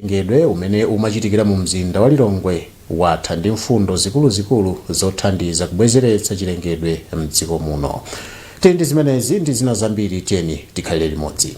Ngedwe umene umachitikira mu mzinda wa Lilongwe watha ndi mfundo zikuluzikulu zothandiza kubwezeretsa chilengedwe m'dziko muno. Tendi zimenezi ndi zina zambiri tiyeni tikhalire limodzi.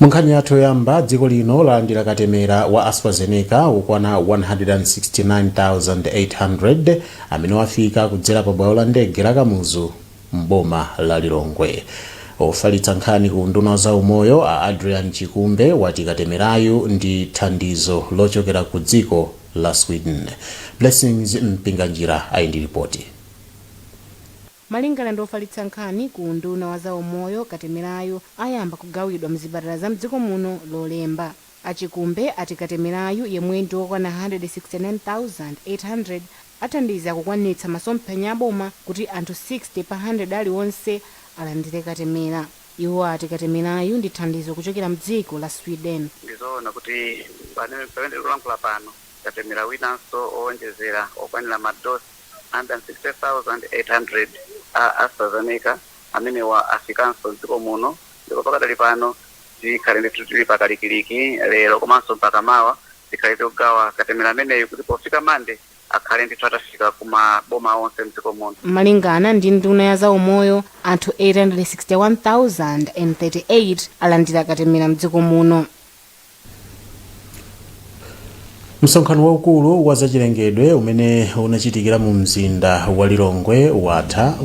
Nkhani yathu yoyamba, dziko lino lalandira katemera wa AstraZeneca wokwana 169,800 amene wafika kudzera pa bwalo la ndege la Kamuzu m'boma la Lilongwe. Ofalitsa nkhani ku nduna za umoyo a Adrian Chikumbe wati katemerayu ndi thandizo lochokera ku dziko la Sweden. Blessings Mpinganjira ali ndi ripoti. Malingana ndi ofalitsa nkhani ku nduna za umoyo, katemerayu ayamba kugawidwa mzipatala za mdziko muno lolemba. Achikumbe ati katemerayu yemwe ndi okwana 169,800 athandiza kukwanitsa masomphenya aboma kuti anthu 60 pa 100 aliwonse alandire katemera. Iwo ati katemerayu ndi thandizo kuchokera mdziko la Sweden. Ndizoona kuti pamene kulankhula pano katemera winanso owonjezera okwanira madosi 160,800 AstraZeneca amene wa afikanso mdziko muno, ndipo pakadali pano tikhale ndithu tili pakalikiliki lero komanso mpaka mawa tikhale tikugawa katemera ameneyu kuti pofika mande akhale ndithu atafika kumaboma onse mdziko muno. Malingana ndi nduna za umoyo, anthu 861,038 alandira katemera mdziko muno. Msonkhano waukulu wa zachilengedwe umene unachitikira mu mzinda wa Lilongwe watha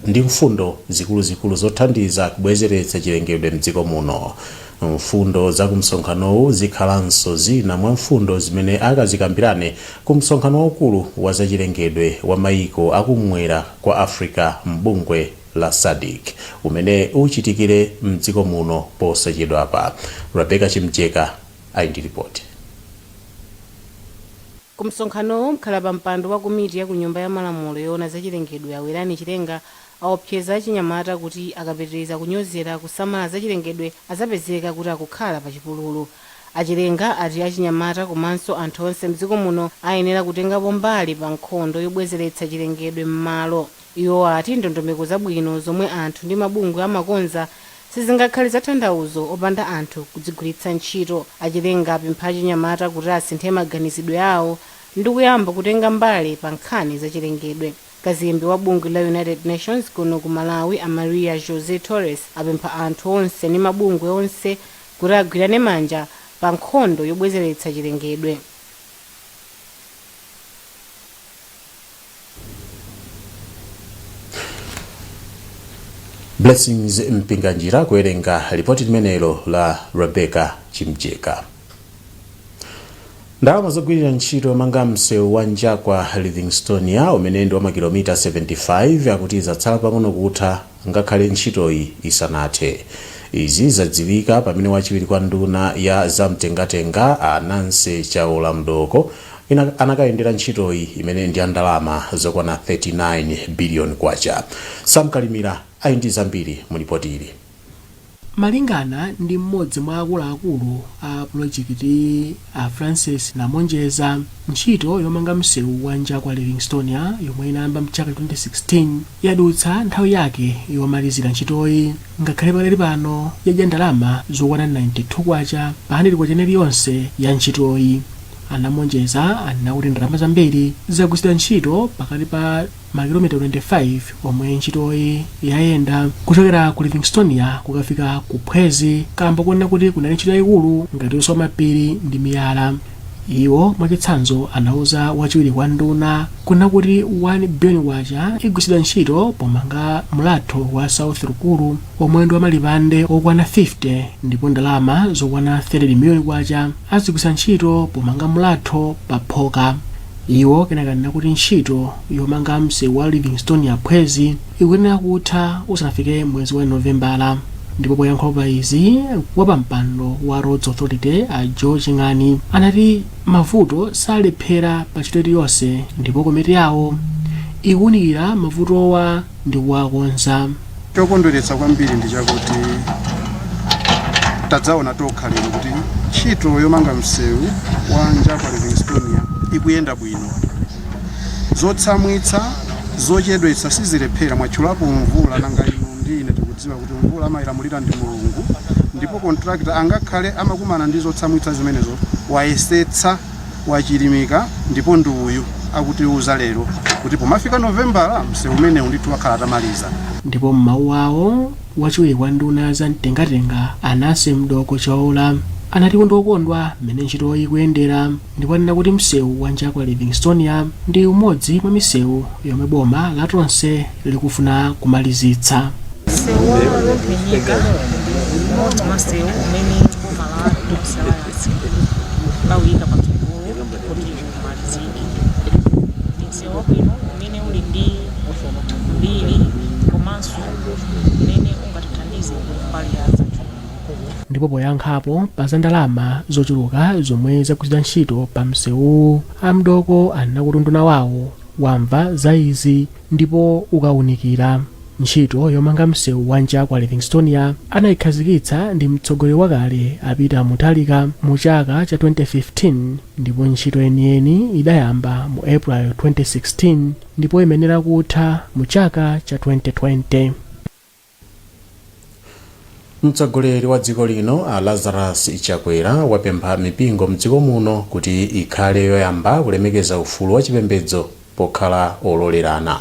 ndi mfundo zikuluzikulu zothandiza kubwezeretsa chilengedwe mdziko muno. Mfundo za kumsonkhanowu zikhalanso zina mwa mfundo zimene akazikambirane ku msonkhano waukulu wa zachilengedwe wa mayiko akumwera kwa Africa m'bungwe la SADC umene uchitikire mdziko muno posachedwapa. Rebecca Chimjeka ali ndi ripoti. Kumsonkhano mkhalapa mpando wa komiti ya ku nyumba ya malamulo yoona zachilengedwe awirani chilenga aopseza achinyamata kuti akapitiriza kunyozera kusamala zachilengedwe azapezeka kuti akukhala pa chipululu. Achilenga ati achinyamata komanso anthu onse mdziko muno ayenera kutengapo mbali pa nkhondo yobwezeretsa chilengedwe m'malo. Iwo ati ndondomeko zabwino zomwe anthu ndi mabungwe amakonza sizingakhale zatanthauzo opanda anthu kudzigwiritsa ntchito. Achilenga apempha achinyamata kuti asinthe maganizidwe awo ndi kuyamba kutenga mbali pa nkhani zachilengedwe. Kazembe wa bungwe la United Nations kuno ku Malawi, Maria Jose Torres, apempha anthu onse ndi mabungwe onse kuti agwirane manja pa nkhondo yobwezeretsa chilengedwe. Blessings Mpinganjira kuwerenga ripoti limenelo la Rebecca Chimjeka. Ndalama zogwirira ntchito manga msewu wa Njakwa Livingstonia umene ndi wa makilomita 75 akuti zatsala pang'ono kutha ngakhale ntchitoyi isanathe. Izi zadziwika pamene wachiwiri kwa nduna ya zamtengatenga a Nancy Chaula Mdoko anakayendera ntchitoyi imene ndi ndalama zokwana 39 billion kwacha. Samkalimira ali ndi zambiri mu ripoti ili. Malingana ndi mmodzi mwa akuluakulu a projekiti a Francis Namonjeza, ntchito yomanga msewu wa Njakwa Livingstonia yomwe inayamba mchaka 2016 yadutsa nthawi yake yomalizira ntchitoyi, ngakhale pakali pano yadya ndalama zokwana 92 kwacha pa 100 kwacha iliyonse ya ntchitoyi. Anamonjeza anena kuti ndalama zambiri zagwiritsidwa ntchito pakati pa makilomita 25 omwe ntchitoyi yayenda kuchokera ku Livingstonia kukafika ku Phwezi, kamba kuona kuti kunali ntchito yayikulu ngati yosowa mapiri ndi miyala. Iwo mwachitsanzo anauza wachiwiri kwa nduna kuna kuti 1 billion kwacha igwiritsidwa ntchito pomanga mlatho wa South Rukulu omwe ndi wa malipande okwana 50, ndipo ndalama zokwana 30 million kwacha azigwiritsa ntchito pomanga mlatho pa Phoka. Iwo kenakanena kuti ntchito yomanga msewu wa Livingstonia Phwezi ikuyenera kutha usanafike mwezi wa Novembala. Ndipo poyankhula pa izi wapampando wa Roads Authority a George Nkhani anati mavuto salephera pa ntchito iliyonse, ndipo komiti yawo ikuwunikira mavutowa ndi kuwakonza. Chokondweretsa kwambiri ndi chakuti tadzaona tokha lero kuti ntchito yomanga msewu wa Njapa Livingstonia ikuyenda bwino. Zotsamwitsa zochedwetsa sizilephera mwachulapo mvula nanga ino ndine tikudziwa kuti mvula amayilamulira ndi Mulungu, ndipo contractor angakhale amakumana ndi zotsamwitsa zimenezo wayesetsa wachilimika, ndipo ndi uyu akutiuza lero kuti pomafika Novembala msewu umenewu ndithu wakhala atamaliza. Ndipo m'mawu awo wachiwiri kwa nduna za mtengatenga Anase Mdoko Chaola anati kondokondwa mmene ntchito ikuyendera, ndipo anena kuti msewu wa Njapa Livingstonia ndi umodzi mwa misewu yomwe boma latonse likufuna kumalizitsa. Msewu wa Nkhani umodzi mwa msewu umene boma latonse lawika patsogolo kuti umalizike. Msewu wabwino umene uli ndi mbiri komanso umene ungatithandize mbali ya zachuma. Ndipo poyankhapo pa za ndalama zochuluka zomwe zakugwiritsidwa ntchito pa msewu, Amdoko anena kuti nduna wawo wamva za izi ndipo ukawunikira. Ntchito yomanga msewu wa Njapa Livingstonia anayikhazikitsa ndi mtsogoleri wakale apita Mutharika mu chaka cha 2015, ndipo ntchito yeniyeni idayamba mu April 2016 ndipo imenera kutha mu chaka cha 2020. Mtsogoleri wa dziko lino a Lazarus Chakwera wapempha mipingo mdziko muno kuti ikhale yoyamba kulemekeza ufulu wa chipembedzo pokhala ololerana.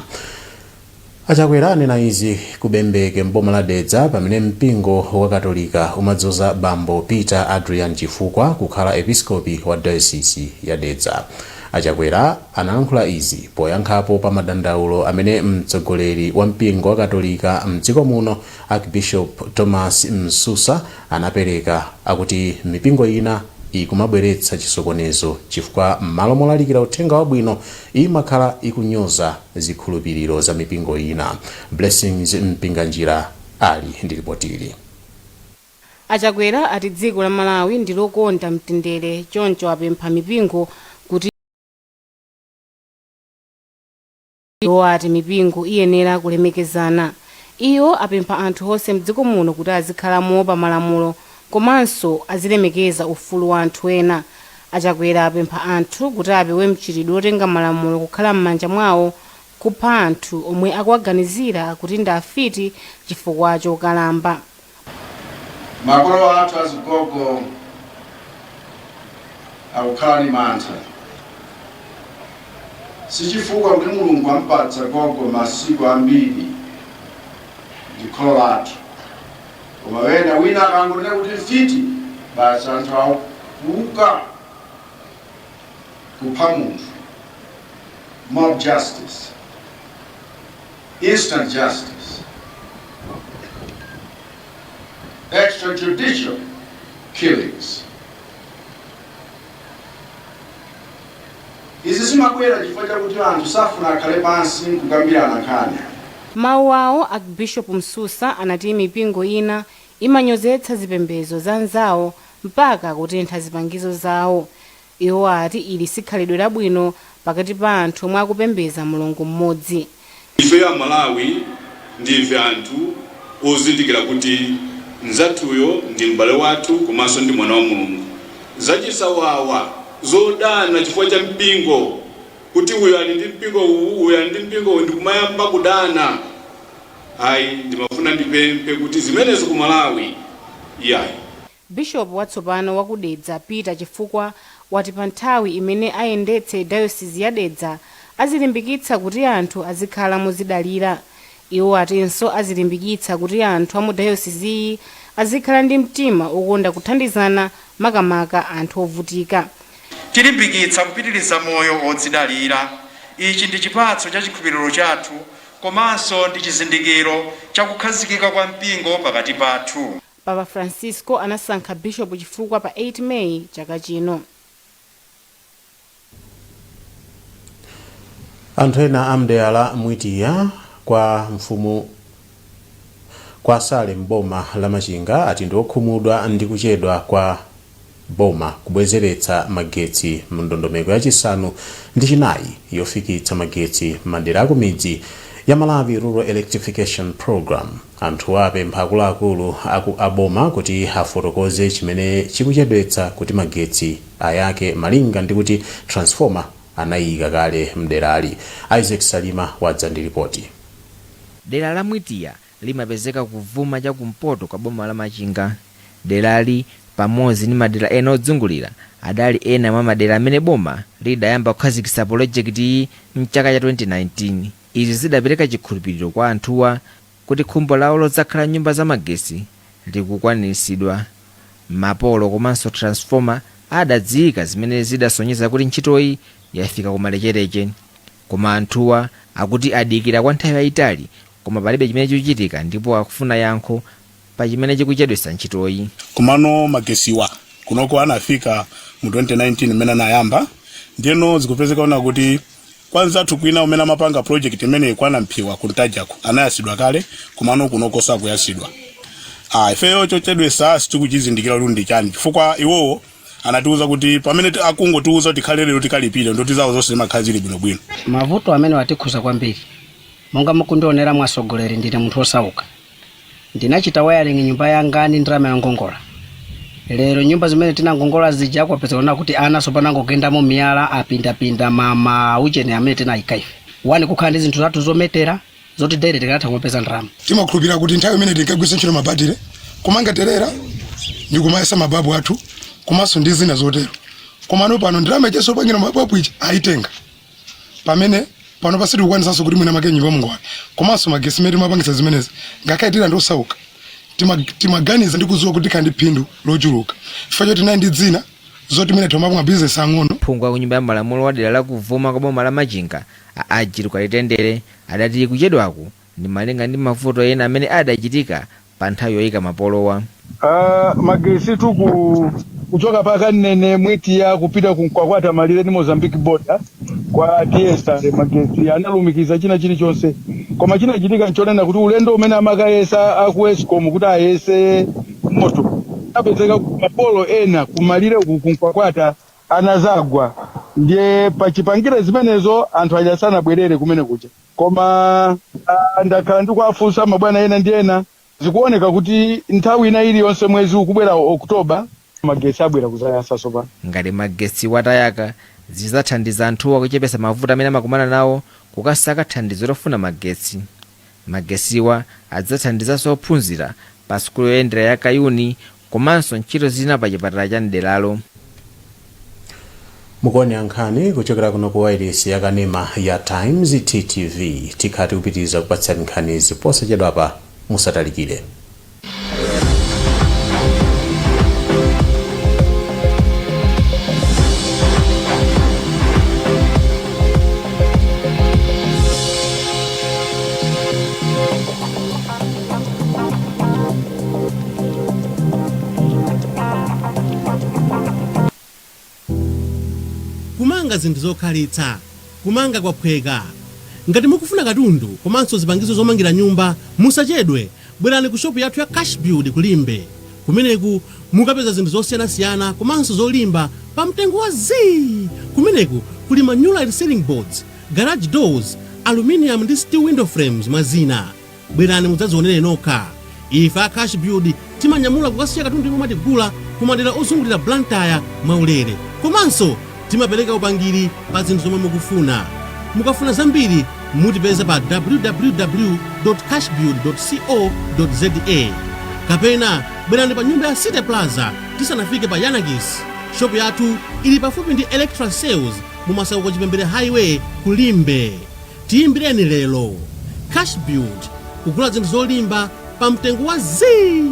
Achakwera anena izi kubembeke mboma la Dedza pamene mpingo wa Katolika umadzoza Bambo Peter Adrian Chifukwa kukhala episkopi wa diocese ya Dedza. Achakwera anayankhula izi poyankhapo pa madandaulo amene mtsogoleri wa mpingo wa Katolika mdziko muno Archbishop Thomas Msusa anapereka, akuti mipingo ina ikumabweretsa chisokonezo chifukwa m'malo molalikira uthenga wabwino imakhala ikunyoza zikhulupiriro za mipingo ina. Blessings Mpinganjira ali ndi ripotili. Achakwera ati dziko la Malawi ndi lokonda mtendere, choncho apempha mipingo kuti ati mipingo iyenera kulemekezana. Iyo apempha anthu onse mdziko muno kuti azikhala moopa malamulo komanso azilemekeza ufulu wa anthu ena. Achakwera apempha anthu kuti apewe mchitidwe otenga malamulo kukhala m'manja mwawo, kupha anthu omwe akuwaganizira kuti ndi afiti chifukwa chokalamba. Makolo athu azigogo akukhala ndi mantha, sichifukwa kuti Mulungu ampatsa gogo masiku ambiri ndi kholo lathu, koma wina akangonena kuti mfiti basi anthu akuuka kupha munthu. Mob justice, instant justice, extrajudicial killings. Izi zimabwera chifukwa chakuti anthu safuna akhale pansi kukambirana nkhani. Mawu awo Archbishop Msusa anati mipingo ina imanyozetsa zipembedzo za nzawo mpaka kutentha zipangizo zawo. Iwo ati ili sikhalidwe labwino pakati pa anthu omwe akupembeza Mulungu mmodzi. Ife ya Malawi ndife anthu ozindikira kuti nzathuyo ndi m'bale wathu komanso ndi mwana wa Mulungu. Zachisawawa zodana chifukwa cha mpingo kuti uyu ali ndi mpingo uyu ali ndi mpingo ndi kumayamba kudana. Ayi ndimafuna ndipemphe kuti zimenezo ku Malawi iyayi. Bishop watsopano wakudedza Peter Chifukwa wati pa nthawi imene ayendetse diocese ya Dedza azilimbikitsa kuti anthu azikhala mozidalira. Iwo atinso azilimbikitsa kuti anthu amu diocese iyi azikhala ndi mtima okonda kuthandizana makamaka anthu ovutika. Tilimbikitsa kupitiriza moyo odzidalira. Ichi ndi chipatso cha chikhulupiriro chathu komanso ndi chizindikiro cha kukhazikika kwa mpingo pakati pathu. Papa Francisco anasankha Bishop Chifukwa pa 8 May chaka chino. Anthu ena amdera Mwitiya kwa mfumu kwa sale mboma la Machinga ati ndi okhumudwa ndi kuchedwa kwa boma kubwezeretsa magetsi mu ndondomeko yachisanu ndi chinayi yofikitsa magetsi m'madera aku midzi. ya Malawi Rural Electrification Program. Anthu apempha akuluakulu aboma kuti afotokoze chimene chikuchedwetsa kuti magetsi ayake malinga ndi kuti transformer anayika kale mderali. Isaac Salima wadza ndi ripoti. Dera la Mwitiya limapezeka kuvuma cha kumpoto kwa boma la Machinga. Derali pamodzi ndi madera ena odzungulira adali ena mwa madera amene boma lidayamba kukhazikitsa projekti mchaka cha 2019. Izi zidapereka chikhulupiriro kwa anthuwa kuti khumbo lawo lodzakhala nyumba za magesi likukwaniritsidwa. Mapolo komanso transformer adadziyika zimene zidasonyeza kuti ntchitoyi yafika kumalechereche. Koma anthuwa akuti adikira kwa nthawi yayitali koma palibe chimene chikuchitika ndipo akufuna yankho pa chimene chikuchedwetsa ntchitoyi. Kumano magesiwa kunoko anafika mu 2019 mmene anayamba ndiyeno zikupezeka ona kuti kwanza tukwina umene amapanga project imene ikwana mphiwa kuntajako anayasidwa kale kumano kunoko sakuyasidwa. Ifeyo chochedwetsa situkuchizindikira kuti ndi chani chifukwa iwowo anatiuza kuti pamene akungotiuza kuti khale lero tikalipire ndo tizawo zonse zimakhazili bwinobwino. Mavuto amene watikhuza kwambiri monga mukundionera mwasogoleri ndine munthu osauka. Ndinachita wiring nyumba yanga ndi ndalama yangongola. Lero nyumba zimene tinangongola zija kwapezeka kuti ana sopanangogendamo miyala apindapinda mama uchene amene tinayika ife. Wani kukhala ndi zinthu zathu zometera zoti dere tikanatha kupeza ndalama. Timakhulupirira kuti nthawi imene tinkagwiritsa ntchito mabatire kumanga terera ndi kumayesa mababu athu komanso ndi zina zotero. Komano pano ndalama ichaso pangira mababu ichi ayitenga. Pamene pano pasiti kukwanisanso kuti mwina make nyumba mungwala komanso magesi meti mapangisa zimenezi ngakhaitira ndi osauka timaganiza ndi kudziwa kuti kandi phindu lochuluka chifukwa choti nayi ndi dzina zoti mene tomapanga bizinesi ang'ono. Phungu wa kunyumba ya malamulo wa dera la kuvuma kwa boma la Machinga ajiruka litendere adati kuchedwaku ndi malinga ndi mavuto ena amene adachitika pa nthawi yoyika mapolowa. Magesi kuchoka paka nene Mwitiya kupita kunkakwata malire ni Mozambique border kwa Tiesta magesi analumikiza china chilichonse koma china chitika nchonena kuti ulendo umene amakayesa aku Escom kuti ayese moto apezeka mapolo ena kumalire kunkakwata anazagwa ndiye pachipangire zimenezo anthu ajasana bwerere kumene kuja koma ndakhala ndikuafunsa mabwana ena ndi ena zikuoneka kuti nthawi ina iliyonse mwezi ukubwera Oktoba magesi abwera kuzayasa sopano. Ngati magesi watayaka zizathandiza anthuwa kuchepesa mavuto amene amakumana nawo kukasaka thandizo lofuna magesi. Magesiwa adzathandizanso ophunzira pa sukulu yoyendera ya Kayuni komanso ntchito zina pa chipatala cha mderalo. Mukuona Nkhani kuchokera kuno ku wireless ya kanema ya Times TTV. Tikhati kupitiriza kupatsani nkhani posachedwa pa musatalikire. Kumanga zinthu zokhalitsa, kumanga kwaphweka. Ngati mukufuna katundu komanso zipangizo zomangira nyumba musachedwe, bwerani ku shop yathu ya Cash Build kulimbe. Kumeneku mukapeza zinthu zosiyanasiyana komanso zolimba pa mtengo wa zii. Kumeneku kuli manual selling boards, garage doors, aluminium ndi steel window frames mwazina. Bwerani mudzazionere nokha. Ife a Cash Build timanyamula kukasiya katundu imwe matigula kumadera ozungulira Blantyre mwaulere. Komanso timapereka upangiri pa zinthu zomwe mukufuna. Mukafuna zambiri mutipeza pa www.cashbuild.co.za kapena bwerani pa nyumba ya City Plaza tisanafike pa Yanagis. Shop yathu ili pafupi ndi Electra Sales mu Masauko Chipembere Highway kulimbe. Tiyimbireni lero. Cash Build kugula zinthu zolimba pa mtengo wa zii.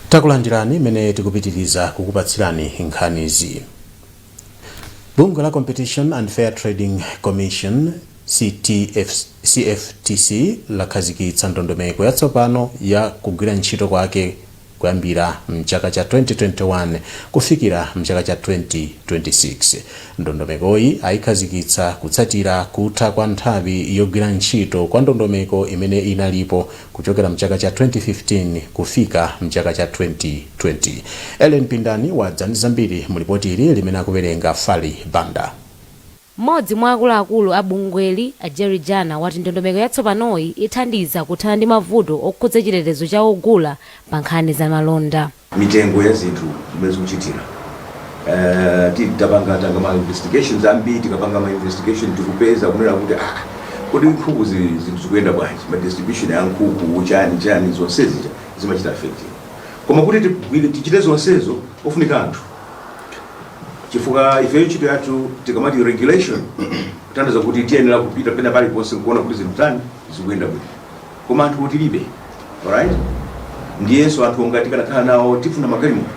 Takulandirani mene tikupitiriza kukupatsirani nkhanizi. Bungwe la Competition and Fair Trading Commission CFTC lakhazikitsa ndondomeko yatsopano ya kugwira ntchito kwake kuyambira mchaka cha 2021 kufikira mchaka cha 2026. ndondomekoyi ayikhazikitsa kutsatira kutha kwa nthawi yogwira ntchito kwa ndondomeko imene inalipo kuchokera mchaka cha 2015 kufika mchaka cha 2020. Ellen Pindani wadza ndi zambiri mu ripoti ili limene akuwerenga Fali Banda. Mmodzi mwa akuluakulu a bungweli a Jerry Jana wati ndondomeko yatsopanoyi ithandiza kuthana ndi mavuto okhudza chitetezo cha ogula pa nkhani za malonda. Mitengo ya zinthu zimene zikuchitira tapanga ma investigations ambiri, tikapanga ma investigation tikupeza kunena kuti kodi nkhuku zinthu zikuyenda bwanji, ma distribution ya nkhuku chani zonsezi zimachita affecting. Koma kuti tichite zonsezo ofunika anthu, chifukwa ife ntchito yathu tikamati regulation kutanthauza kuti tiyenera kupita pena paliponse kuona kuti zinthu tani zikuyenda bwino, koma anthu tilibe. Alright, ndiyenso anthu ongati kanakhala nawo tifuna magalimoto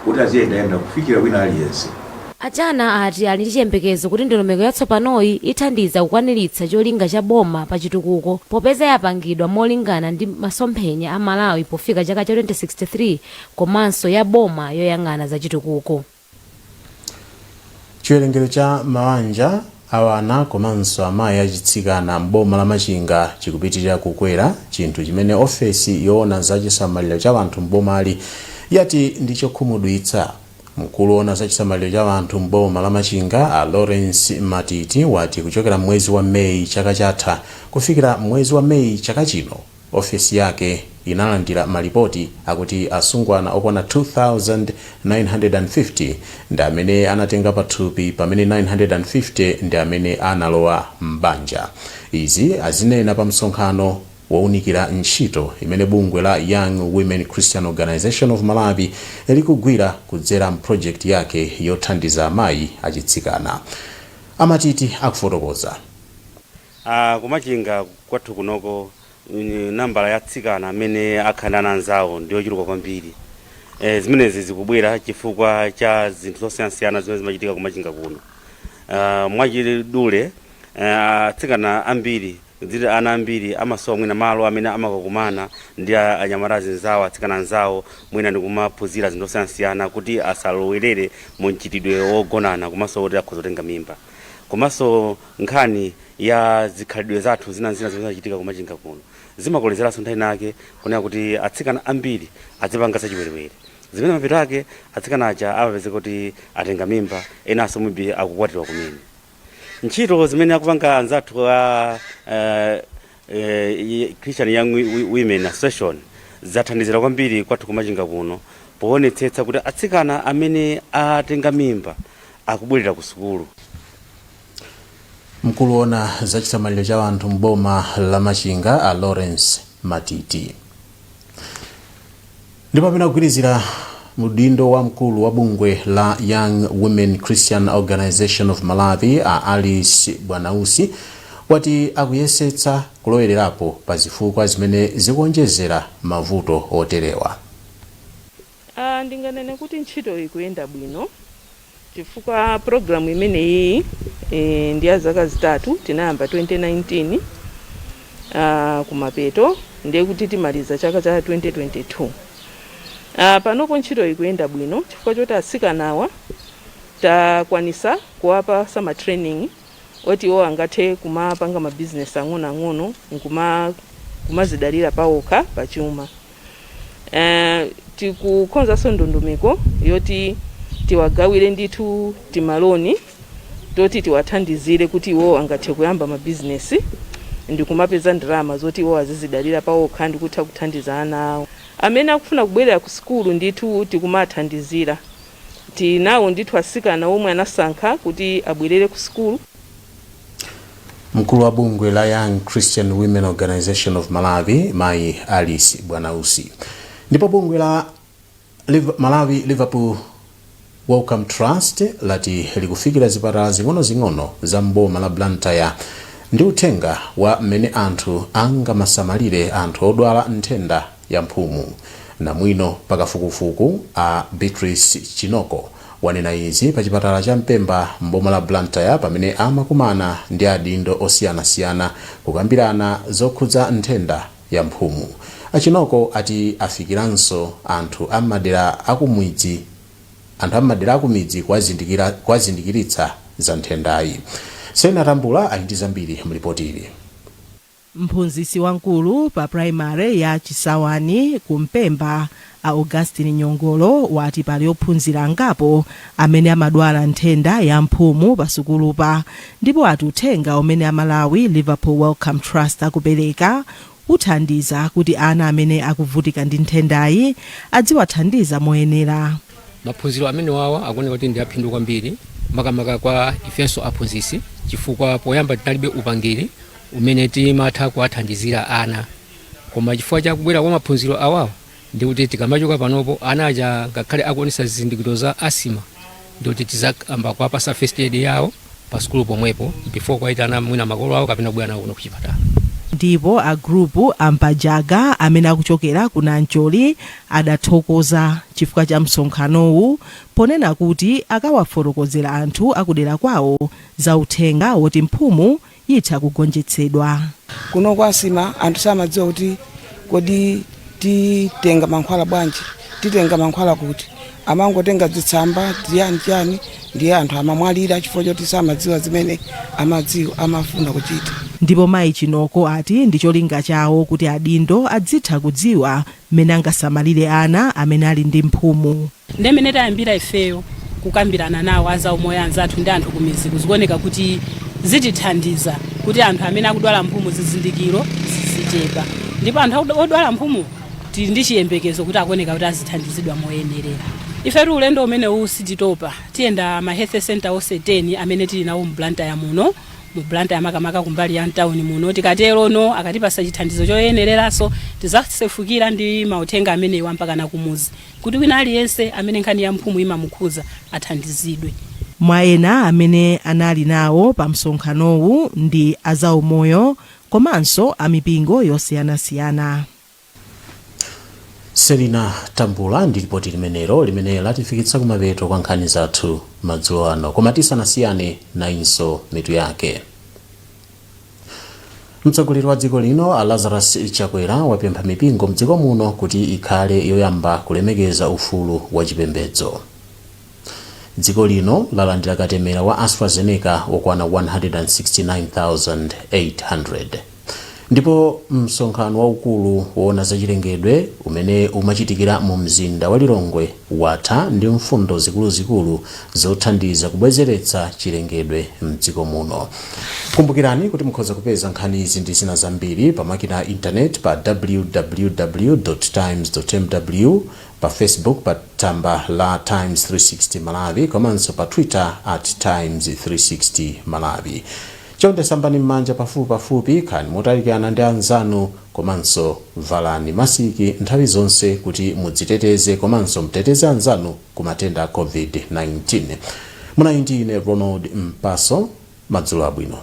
kuti aziyendayenda kufikira wina aliyense. Ajana ati ali ndi chiyembekezo kuti ndondomeko yatsopanoyi ithandiza kukwaniritsa cholinga cha boma pa chitukuko popeza yapangidwa molingana ndi masomphenya a Malawi pofika chaka cha 2063 komanso ya boma yoyang'ana za chitukuko. Chiwerengero cha mabanja awana komanso amayi achitsikana m'boma la Machinga chikupitirira kukwera, chinthu chimene ofesi yoona za chisamaliro cha anthu m'bomali yati ndi chokhumudwitsa. Mkulu woona za chisamaliro cha anthu m'boma la Machinga a Lawrence Matiti wati kuchokera mwezi wa Mei chaka chatha kufikira mwezi wa Mei chaka chino ofesi yake inalandira malipoti akuti asungwana okwana 2,950 ndi amene anatenga pathupi pamene 950 ndi amene analowa m'banja. Izi azinena pa msonkhano wowunikira ntchito imene bungwe la Young Women Christian Organization of Malawi likugwira kudzera mprojekti yake yothandiza amayi achitsikana. Amatiti akufotokoza. Kumachinga kwathu kunoko nambala ya atsikana amene akhanana anzawo ndiyochuluka kwambiri. Zimenezi zikubwera chifukwa cha zinthu zosiyanasiyana zimene zimachitika kumachinga kuno. Mwachidule atsikana ambiri zili ana ambiri amasowa mwina malo amene amakakumana ndi anyamatazi nzawo atsikana nzawo mwina ndikumaphunzira zinthu zosiyanasiyana kuti asalowerere mu mchitidwe wogonana komanso kuti akhozotenga mimba. Komanso nkhani ya zikhalidwe zathu zina zimene zimachitika kumachinga kuno zimakolezeranso nthawi nake kunena kuti atsikana ambiri azipanga zachiwerewere zimene mapeto ake atsikana aja amapezeka kuti atenga mimba, enanso mwibi akukwatiwa kumene. Ntchito zimene akupanga anzathu a Christian Young Women Association zathandizira kwambiri kwathu kumachinga kuno poonetsetsa kuti atsikana amene atenga mimba akubwerera ku sukulu. Mkulu woona za chisamaliro cha anthu m'boma la Machinga a Lawrence Matiti. Ndipo pamene kugwirizira mudindo wa mkulu wa bungwe la Young Women Christian Organization of Malawi a Alice Bwanausi wati akuyesetsa kulowererapo pa zifukwa zimene zikuonjezera mavuto oterewa. Ndinganene kuti ntchito ikuyenda bwino chifukwa programu imeneyi ndi ya zaka zitatu, tinayamba 2019 kumapeto ndiye kuti timaliza chaka cha 2022. Panopo ntchito ikuyenda bwino chifukwa choti atsikanawa takwanisa kuwapa sama training oti iwo angathe kumapanga ma business ang'ono kumazidalira pawokha pachuma. Tikukonzanso ndondomeko yoti tiwagawire ndithu timaloni toti tiwathandizire kuti iwo angathe kuyamba ma business ndi kumapeza ndalama zoti iwo azizidalira pawokha ndi kutha kuthandiza ana awo. Amene akufuna kubwerera ku sukulu ndithu tikumathandizira. Tinawo ndithu atsikana omwe anasankha kuti abwerere ku sukulu. Mkulu wa bungwe la Young Christian Women Organization of Malawi Mai Alice Bwanausi. Ndipo bungwe la Malawi Liverpool Welcome Trust lati likufikira zipatala zing'ono za mboma la Blantyre ndi uthenga wa mmene anthu angamasamalire anthu odwala nthenda ya mphumu. Namwino pakafukufuku a Beatrice Chinoko wanena izi pa chipatala cha Mpemba mboma la Blantyre pamene amakumana ndi adindo osiyanasiyana kukambirana zokhudza nthenda ya mphumu. Achinoko ati afikiranso anthu amadera akumidzi kwazindikiritsa za nthendayi. Sena Tambula ali ndi zambiri mlipotili. Mphunzitsi wankulu pa primary ya Chisawani ku Mpemba Augustine Nyongolo wati pali ophunzira angapo amene amadwala nthenda ya mphumu pasukulupa, ndipo ati uthenga umene Amalawi Liverpool Welcome Trust akupereka uthandiza kuti ana amene akuvutika ndi nthendayi adziwathandiza moyenera. Maphunziro amene wawa akuoneka kuti ndi aphindu kwambiri makamaka kwa ifenso aphunzitsi, chifukwa poyamba tinalibe upangiri umene timatha kuwathandizira ana, koma chifukwa chakubwera kwa maphunziro awawa ndi kuti tikamachoka panopo ana aja ngakhale akuonesa zizindikiro za asima ndi kuti tizakamba kuwapasa first aid yawo pa sukulu pomwepo before kwaitana mwina makolo awo kapena kubwera nawo kuno kuchipatala. Ndipo a grupu Ampajaga amene akuchokera ku Nancholi adathokoza chifukwa cha msonkhanowu ponena kuti akawafotokozera anthu akudera kwawo za uthenga woti mphumu itha kugonjetsedwa. Kuno kwa asima anthu samadziwa kuti kodi titenga mankhwala bwanji, titenga mankhwala kuti amangotenga zitsamba chani ndiye anthu amamwalira chifukwa choti samadziwa zimene amafuna kuchita. Ndipo mayi Chinoko ati ndi cholinga chawo kuti adindo adzitha kudziwa mmene angasamalire ana amene ali ndi mphumu. Ndemene tayambira ifeyo kukambirana nawo aza umoyo anzathu ndi anthu kumizi kuzioneka kuti zitithandiza kuti anthu amene akudwala mphumu zizindikiro zichepa, ndipo anthu odwala mphumu tili ndi chiyembekezo kuti akuoneka kuti azithandizidwa moyenerera. Ife ulendo umene usititopa tiyenda ma health center ose 10 amene tili nawo mu Blantyre muno, mu Blantyre makamaka kumbali ya town muno. Tikatero no akatipasa chithandizo choyenereraso tizasefukira ndi mauthenga amene mpaka na kumuzi kuti wina aliyense amene nkhani ya mphumu imamukhuza athandizidwe. Mwaena amene anali nawo pa msonkhanowu ndi azaumoyo komanso amipingo yosiyanasiyana. Selina Tambula ndi ripoti limenelo limene latifikitsa kumapeto kwa nkhani zathu madzulo ano, koma tisanasiyane nayinso mitu yake. Mtsogoleri wa dziko lino a Lazarus Chakwera wapempha mipingo mdziko muno kuti ikhale yoyamba kulemekeza ufulu wa chipembedzo. Dziko lino lalandira katemera wa AstraZeneca okwana 169,800. Ndipo msonkhano waukulu woona za chilengedwe umene umachitikira mu mzinda wa Lilongwe watha ndi mfundo zikuluzikulu zothandiza kubwezeretsa chilengedwe mdziko muno. Kumbukirani kuti mukhoza kupeza nkhani izi ndi zina zambiri pa makina a internet pa www.times.mw, pa Facebook pa tsamba la Times 360 Malawi, komanso pa Twitter @Times360 Malawi. Chonde sambani m'manja pafupi khani motalikana ndi anzanu, komanso valani masiki nthawi zonse kuti mudziteteze komanso mteteze anzanu ku matenda a COVID-19. Muna ine Ronald Mpaso, madzulo abwino.